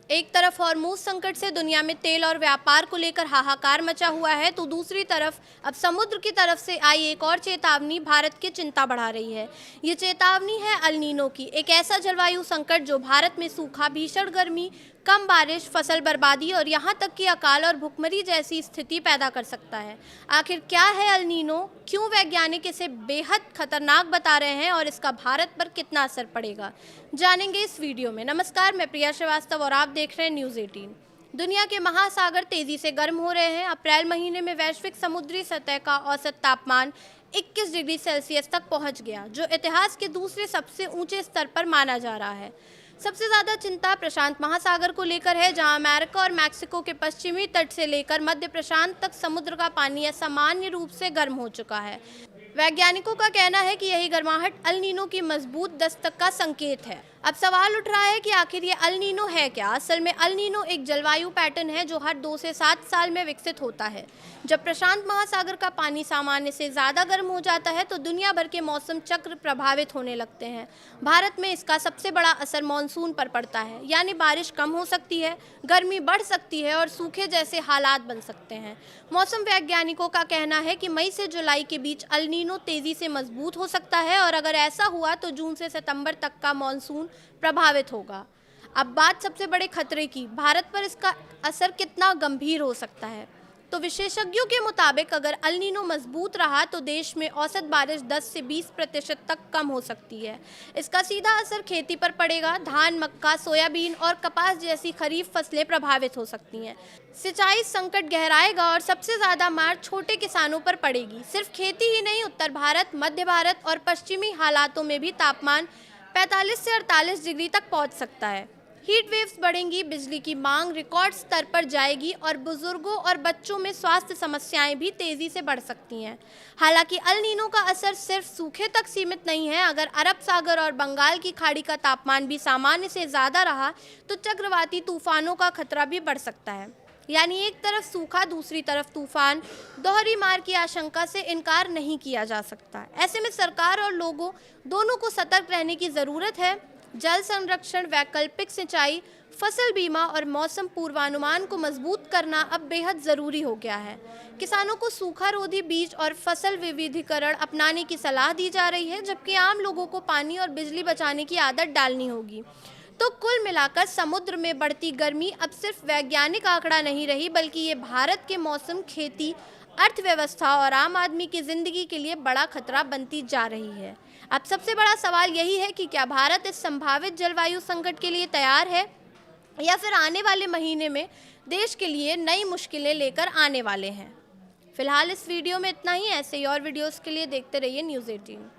एक तरफ हॉर्मूज संकट से दुनिया में तेल और व्यापार को लेकर हाहाकार मचा हुआ है, तो दूसरी तरफ अब समुद्र की तरफ से आई एक और चेतावनी भारत की चिंता बढ़ा रही है। ये चेतावनी है अल नीनो की, एक ऐसा जलवायु संकट जो भारत में सूखा, भीषण गर्मी, कम बारिश, फसल बर्बादी और यहाँ तक कि अकाल और भुखमरी जैसी स्थिति पैदा कर सकता है। आखिर क्या है अल नीनो, क्यों वैज्ञानिक इसे बेहद खतरनाक बता रहे हैं और इसका भारत पर कितना असर पड़ेगा, जानेंगे इस वीडियो में। नमस्कार, मैं प्रिया श्रीवास्तव और आप देख रहे हैं न्यूज़ 18। दुनिया के महासागर तेजी से गर्म हो रहे हैं। अप्रैल महीने में वैश्विक समुद्री सतह का औसत तापमान 21 डिग्री सेल्सियस तक पहुंच गया, जो इतिहास के दूसरे सबसे ऊंचे स्तर पर माना जा रहा है। सबसे ज़्यादा चिंता प्रशांत महासागर को लेकर है, जहां अमेरिका और मैक्सिको के पश्चिमी तट से लेकर मध्य प्रशांत तक समुद्र का पानी असामान्य रूप से गर्म हो चुका है। वैज्ञानिकों का कहना है कि यही गर्माहट अल नीनो की मजबूत दस्तक का संकेत है। अब सवाल उठ रहा है कि आखिर ये अल नीनो है क्या। असल में अल नीनो एक जलवायु पैटर्न है जो हर 2 से 7 साल में विकसित होता है। जब प्रशांत महासागर का पानी सामान्य से ज़्यादा गर्म हो जाता है तो दुनिया भर के मौसम चक्र प्रभावित होने लगते हैं। भारत में इसका सबसे बड़ा असर मानसून पर पड़ता है, यानी बारिश कम हो सकती है, गर्मी बढ़ सकती है और सूखे जैसे हालात बन सकते हैं। मौसम वैज्ञानिकों का कहना है कि मई से जुलाई के बीच अल नीनो तेज़ी से मजबूत हो सकता है और अगर ऐसा हुआ तो जून से सितंबर तक का मानसून प्रभावित होगा। अब बात सबसे बड़े खतरे की, भारत पर इसका असर कितना गंभीर हो सकता है। तो विशेषज्ञों के मुताबिक अगर अल नीनो मजबूत रहा तो देश में औसत बारिश 10 से 20% तक कम हो सकती है। इसका सीधा असर खेती पर पड़ेगा। धान, मक्का, सोयाबीन और कपास जैसी खरीफ फसलें प्रभावित हो सकती हैं। सिंचाई संकट गहराएगा और सबसे ज़्यादा मार छोटे किसानों पर पड़ेगी। सिर्फ खेती ही नहीं, उत्तर भारत, मध्य भारत और पश्चिमी हालातों में भी तापमान 45 से 48 डिग्री तक पहुंच सकता है। हीट वेव्स बढ़ेंगी, बिजली की मांग रिकॉर्ड स्तर पर जाएगी और बुजुर्गों और बच्चों में स्वास्थ्य समस्याएं भी तेजी से बढ़ सकती हैं। हालांकि अल नीनो का असर सिर्फ सूखे तक सीमित नहीं है। अगर अरब सागर और बंगाल की खाड़ी का तापमान भी सामान्य से ज़्यादा रहा तो चक्रवाती तूफानों का खतरा भी बढ़ सकता है। यानी एक तरफ सूखा, दूसरी तरफ तूफान, दोहरी मार की आशंका से इनकार नहीं किया जा सकता। ऐसे में सरकार और लोगों दोनों को सतर्क रहने की ज़रूरत है। जल संरक्षण, वैकल्पिक सिंचाई, फसल बीमा और मौसम पूर्वानुमान को मजबूत करना अब बेहद ज़रूरी हो गया है। किसानों को सूखा रोधी बीज और फसल विविधीकरण अपनाने की सलाह दी जा रही है, जबकि आम लोगों को पानी और बिजली बचाने की आदत डालनी होगी। तो कुल मिलाकर समुद्र में बढ़ती गर्मी अब सिर्फ वैज्ञानिक आंकड़ा नहीं रही, बल्कि ये भारत के मौसम, खेती, अर्थव्यवस्था और आम आदमी की जिंदगी के लिए बड़ा खतरा बनती जा रही है। अब सबसे बड़ा सवाल यही है कि क्या भारत इस संभावित जलवायु संकट के लिए तैयार है या फिर आने वाले महीने में देश के लिए नई मुश्किलें लेकर आने वाले हैं। फिलहाल इस वीडियो में इतना ही। ऐसे ही और वीडियोस के लिए देखते रहिए न्यूज़ 18।